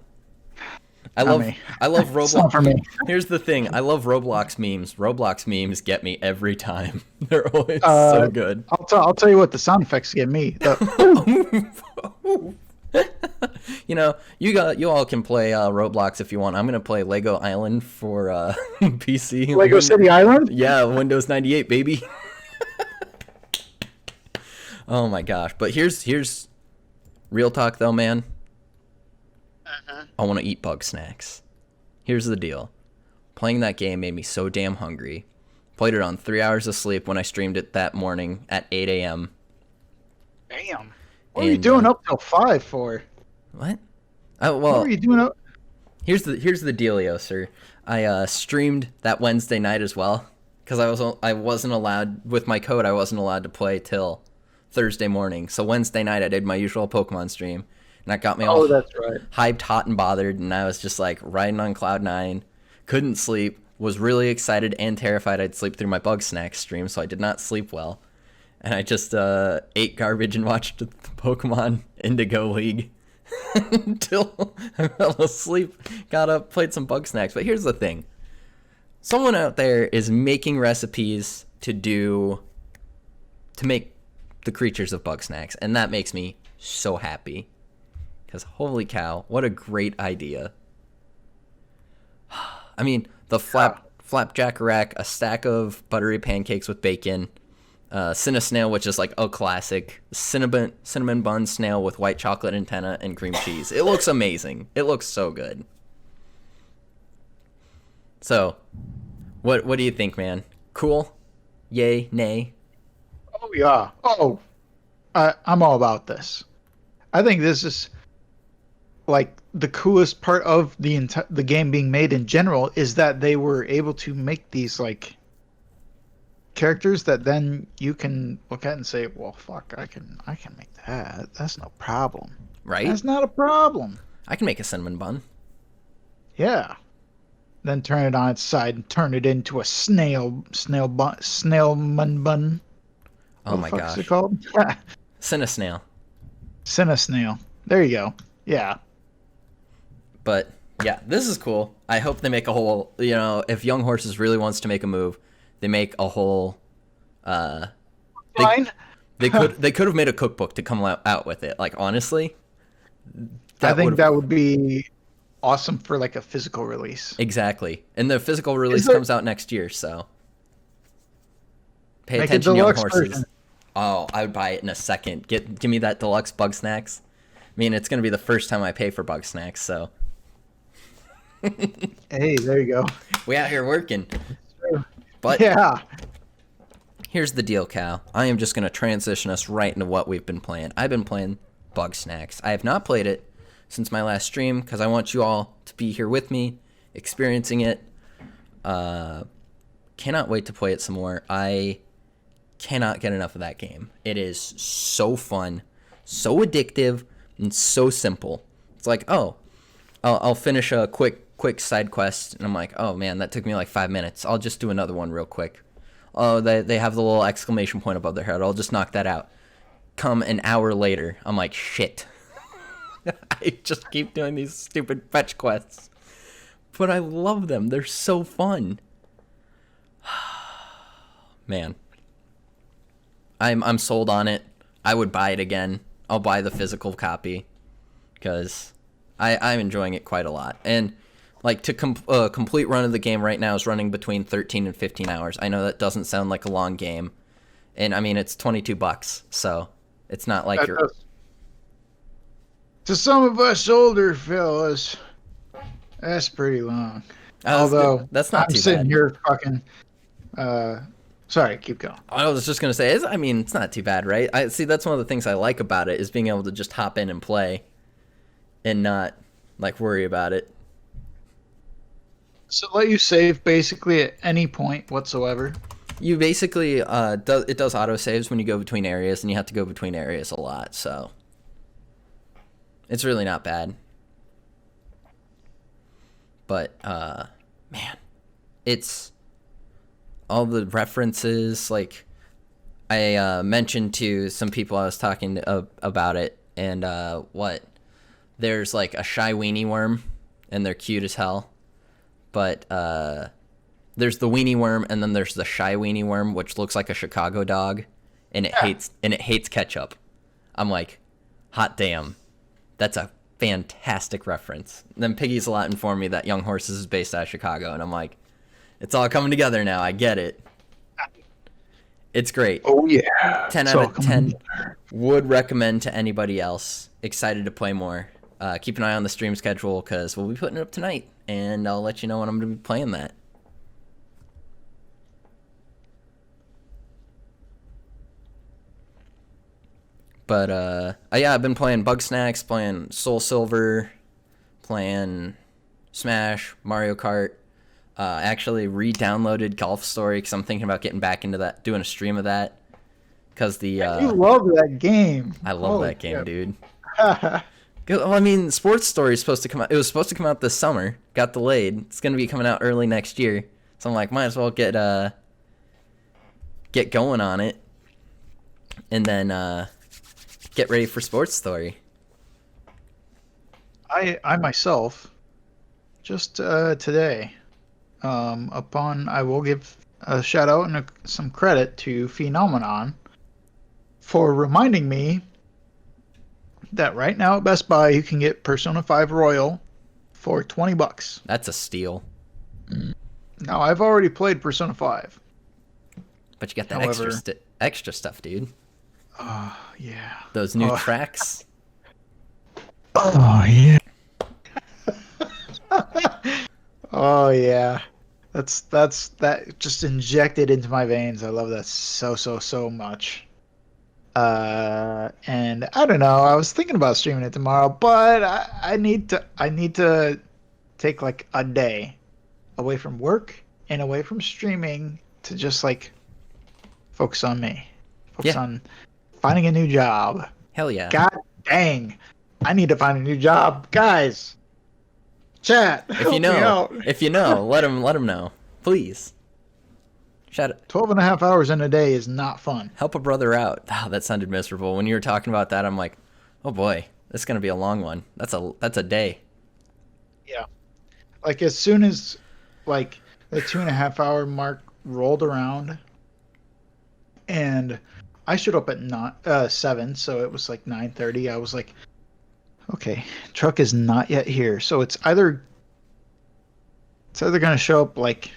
I Not love me. I love It's not Roblox. for me. Here's the thing. I love Roblox memes. Roblox memes get me every time. They're always so good. I'll tell you what the sound effects get me. You know, you all can play Roblox if you want. I'm gonna play Lego Island for PC. Lego City Island. Yeah, Windows 98, baby. Oh my gosh! But here's real talk though, man. I want to eat bug snacks. Here's the deal. Playing that game made me so damn hungry. Played it on 3 hours of sleep when I streamed it that morning at 8 a.m. Damn. What were you doing up till 5 for? What? Oh, What well, were you doing up? here's the dealio, sir. I streamed that Wednesday night as well because I wasn't allowed with my code. I wasn't allowed to play till Thursday morning. So Wednesday night I did my usual Pokemon stream, and that got me all That's right. hyped, hot, and bothered. And I was just like riding on cloud nine. Couldn't sleep. Was really excited and terrified I'd sleep through my bug snacks stream, so I did not sleep well. And I just ate garbage and watched the Pokemon Indigo League until I fell asleep. Got up, played some bug snacks. But here's the thing. Someone out there is making recipes to make the creatures of bug snacks, and that makes me so happy. Because holy cow, what a great idea. I mean, the flapjack rack, a stack of buttery pancakes with bacon, Snail, which is like a classic, cinnamon bun snail with white chocolate antenna and cream cheese. It looks amazing. It looks so good. So, what do you think, man? Cool? Yay? Nay? Oh yeah. Oh, I'm all about this. I think this is like the coolest part of the game being made in general is that they were able to make these like characters that then you can look at and say, well, fuck, I can make that. That's no problem. Right? That's not a problem. I can make a cinnamon bun. Yeah. Then turn it on its side and turn it into a snailman bun. Oh my What the fuck is gosh. it called? Snail. Snail. There you go. Yeah. But yeah, this is cool. I hope they make a whole, if Young Horses really wants to make a move, they make a whole Fine. they could have made a cookbook to come out with it. Like honestly, I think that would be awesome for like a physical release. Exactly. And the physical Is release there, comes out next year, so pay make a attention, young deluxe version. horses. Oh, I would buy it in a second. Give me that deluxe bug snacks. I mean, it's gonna be the first time I pay for bug snacks, so Hey, there you go. we out here working. But Yeah. here's the deal, Cal. I am just gonna transition us right into what we've been playing. I've been playing bug snacks. I have not played it since my last stream because I want you all to be here with me, experiencing it. Cannot wait to play it some more. I cannot get enough of that game. It is so fun, so addictive, and so simple. It's like, oh, I'll finish a quick side quest, and I'm like, oh man, that took me like 5 minutes. I'll just do another one real quick. Oh, they have the little exclamation point above their head. I'll just knock that out. Come an hour later, I'm like, shit. I just keep doing these stupid fetch quests. But I love them. They're so fun. Man. I'm sold on it. I would buy it again. I'll buy the physical copy because I'm enjoying it quite a lot. And like to complete run of the game right now is running between 13 and 15 hours. I know that doesn't sound like a long game, and I mean it's $22, so it's not like you're. To some of us older fellas, that's pretty long. Although that's not I'm too sitting bad. here fucking. Sorry, keep going. I was just gonna say, I mean, it's not too bad, right? I see. That's one of the things I like about it is being able to just hop in and play, and not like worry about it. So let you save basically at any point whatsoever. You basically it does auto saves when you go between areas, and you have to go between areas a lot, so it's really not bad. But man, it's all the references. Like I mentioned to some people I was talking to, about it, and there's like a shy weenie worm, and they're cute as hell. But there's the weenie worm, and then there's the shy weenie worm, which looks like a Chicago dog, and it hates ketchup. I'm like, hot damn, that's a fantastic reference. And then Piggy's a lot informed me that Young Horses is based out of Chicago, and I'm like, it's all coming together now. I get it. It's great. Oh yeah. 10 out of 10. Would recommend to anybody else. Excited to play more. Keep an eye on the stream schedule because we'll be putting it up tonight, and I'll let you know when I'm going to be playing that. But yeah, I've been playing Bug Snacks, playing Soul Silver, playing Smash, Mario Kart. Actually re-downloaded Golf Story because I'm thinking about getting back into that, doing a stream of that. Because the you love that game. I love that game, dude. Well, I mean, Sports Story is supposed to come out. It was supposed to come out this summer. Got delayed. It's gonna be coming out early next year. So I'm like, might as well get going on it, and then get ready for Sports Story. I myself just today I will give a shout out and some credit to Phenomenon for reminding me that right now at Best Buy you can get Persona 5 Royal for $20. That's a steal. Now I've already played Persona 5. But you got that extra stuff, dude. Oh, yeah. Those new tracks. Oh, yeah. Oh, yeah. That just injected into my veins. I love that so much. And I don't know. I was thinking about streaming it tomorrow, but I need to take like a day away from work and away from streaming to just like focus on me. Focus on finding a new job. Hell yeah. God dang. I need to find a new job. Guys. Chat. If you know, let him know. Please. Shout out. 12 and a half hours in a day is not fun. Help a brother out. Oh, that sounded miserable. When you were talking about that, I'm like, oh boy, this is going to be a long one. That's a day. Yeah. Like as soon as like the 2.5 hour mark rolled around and I showed up at 7, so it was like 9:30. I was like, Okay, truck is not yet here, so it's either gonna show up like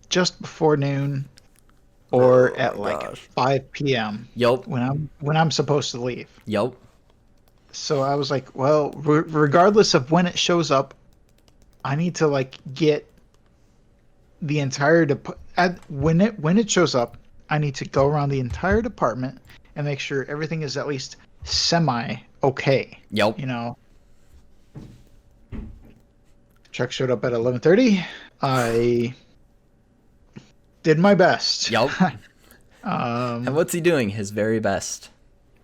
just before noon or Oh my at like gosh. 5 p.m. Yup. when I'm supposed to leave. Yup. So I was like, well, regardless of when it shows up, I need to like get the entire when it shows up, I need to go around the entire department and make sure everything is at least semi okay. Yup. You know, truck showed up at 11:30. I did my best. Yup. And um, what's he doing? His very best.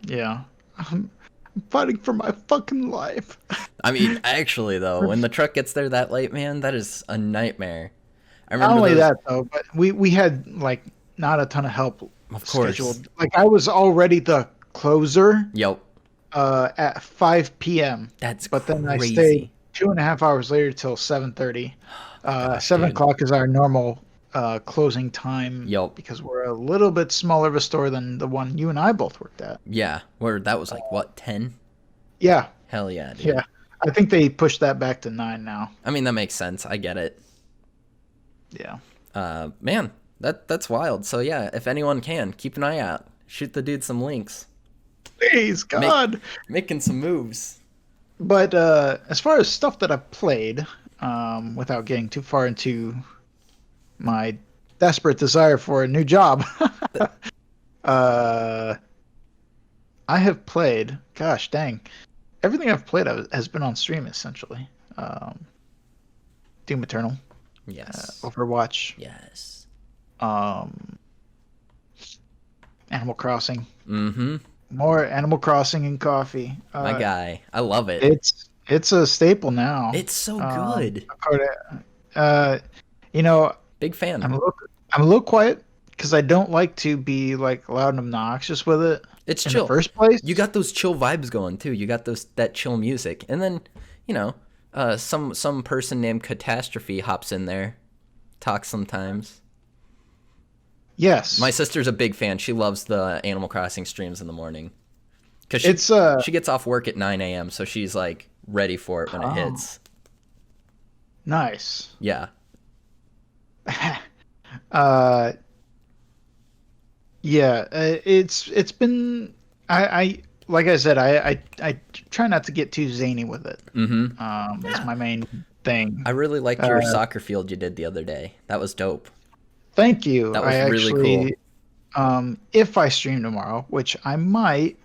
yeah, I'm fighting for my fucking life. I mean, actually, though, when the truck gets there that late, man, that is a nightmare. I Not remember only those. that though, but we had like not a ton of help Of course. scheduled. Like I was already the closer Yup. at 5 p.m. That's But then I stayed crazy. 2.5 hours later till 7:30. Gosh, Seven dude. o'clock is our normal closing time Yup. because we're a little bit smaller of a store than the one you and I both worked at. Yeah. Where that was like, what, 10? Yeah, Hell yeah, dude. yeah. I think they pushed that back to 9 now. I mean, that makes sense. I get it. Yeah. Man, that's wild. So yeah, if anyone can, keep an eye out. Shoot the dude some links. Please, Make God. making some moves. But as far as stuff that I've played, without getting too far into my desperate desire for a new job, uh, I have played. Gosh, dang, everything I've played has been on stream essentially. Doom Eternal, Yes. Overwatch, Yes. um, Animal Crossing, Mm-hmm. more Animal Crossing and coffee. My guy. I love it. It's a staple now. It's so good. Uh, you know, Big fan. I'm a little quiet because I don't like to be like loud and obnoxious with it It's in the chill. first place. You got those chill vibes going too. You got that chill music. And then, you know, some person named Catastrophe hops in there, talks sometimes. Yes, My sister's a big fan. She loves the Animal Crossing streams in the morning. Cause it's she gets off work at 9 a.m. so she's like ready for it when it hits. nice. Yeah. uh, yeah, it's been I like I said I try not to get too zany with it. Mm-hmm. Is my main thing. I really liked your soccer field you did the other day. That was dope. Thank you. That I was really cool. actually, if I stream tomorrow, which I might,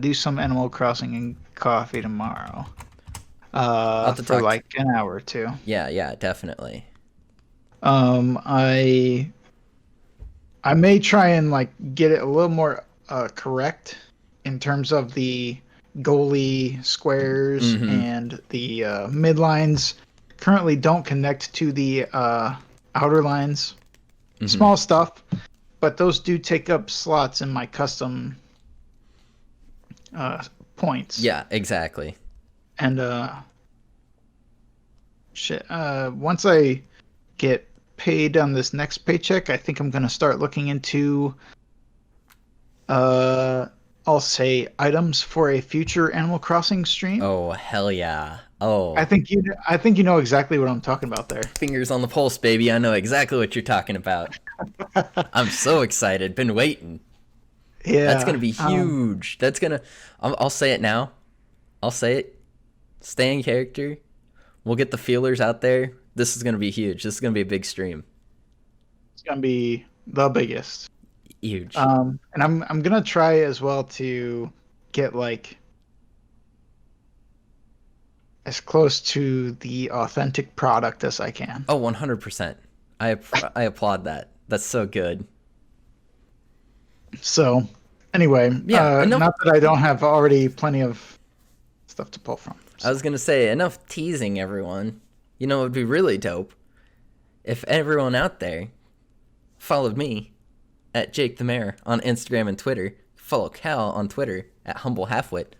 do some Animal Crossing and coffee tomorrow, I'll have to for talk. like an hour or two. Yeah, definitely. I may try and like get it a little more correct in terms of the goalie squares Mm-hmm. and the mid lines. Currently, don't connect to the outer lines. Mm-hmm. Small stuff, but those do take up slots in my custom points. Yeah, exactly. And once I get paid on this next paycheck, I think I'm gonna start looking into I'll say items for a future Animal Crossing stream. Oh, hell yeah. Oh, I think you know exactly what I'm talking about there. fingers on the pulse, baby. I know exactly what you're talking about. I'm so excited. Been waiting. Yeah, That's gonna be huge. That's gonna. I'll say it now. I'll say it. Stay in character. We'll get the feelers out there. This is gonna be huge. This is gonna be a big stream. it's gonna be the biggest. Huge. And I'm gonna try as well to get like as close to the authentic product as I can. Oh, 100%. I applaud that. That's so good. So, anyway, Yeah, enough. not that I don't have already plenty of stuff to pull from. I was gonna say enough teasing, everyone. You know, it would be really dope if everyone out there followed me at Jake the Mayor on Instagram and Twitter. Follow Cal on Twitter at Humble Halfwit.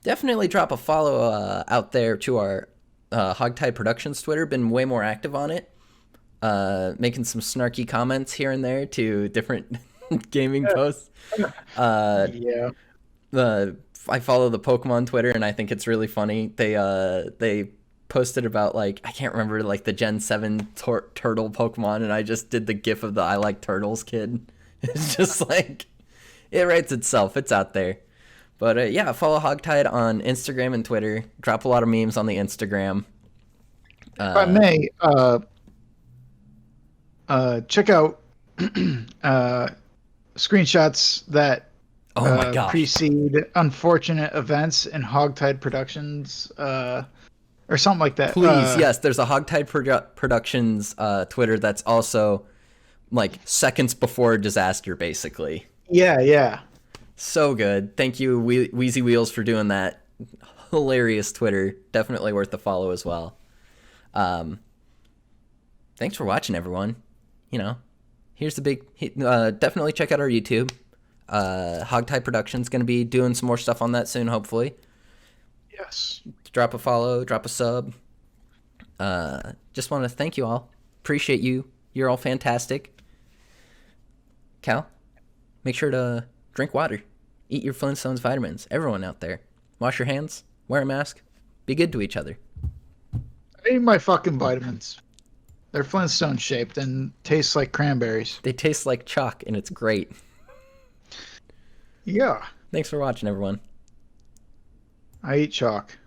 Definitely drop a follow out there to our Hogtie Productions Twitter. Been way more active on it. Making some snarky comments here and there to different gaming posts. Yeah. I follow the Pokemon Twitter, and I think it's really funny. They posted about, like, I can't remember, like, the Gen 7 turtle Pokemon, and I just did the gif of the I like turtles kid. It's just like, it writes itself. It's out there. But yeah, follow Hogtied on Instagram and Twitter. Drop a lot of memes on the Instagram. If I may, check out screenshots that my gosh, precede unfortunate events in Hogtied Productions, or something like that. Please, yes, there's a Hogtied Productions Twitter that's also like seconds before a disaster, basically. Yeah. So good. Thank you, Wheezy Wheels, for doing that. Hilarious Twitter. Definitely worth the follow as well. Thanks for watching, everyone. You know, here's the big. Definitely check out our YouTube. Hogtied Productions going to be doing some more stuff on that soon, hopefully. Yes. Drop a follow, drop a sub. Just want to thank you all. Appreciate you. You're all fantastic. Cal, make sure to drink water. Eat your Flintstones vitamins. Everyone out there. Wash your hands. Wear a mask. Be good to each other. I eat my fucking vitamins. They're Flintstone shaped and taste like cranberries. They taste like chalk, and it's great. Yeah. Thanks for watching, everyone. I eat chalk.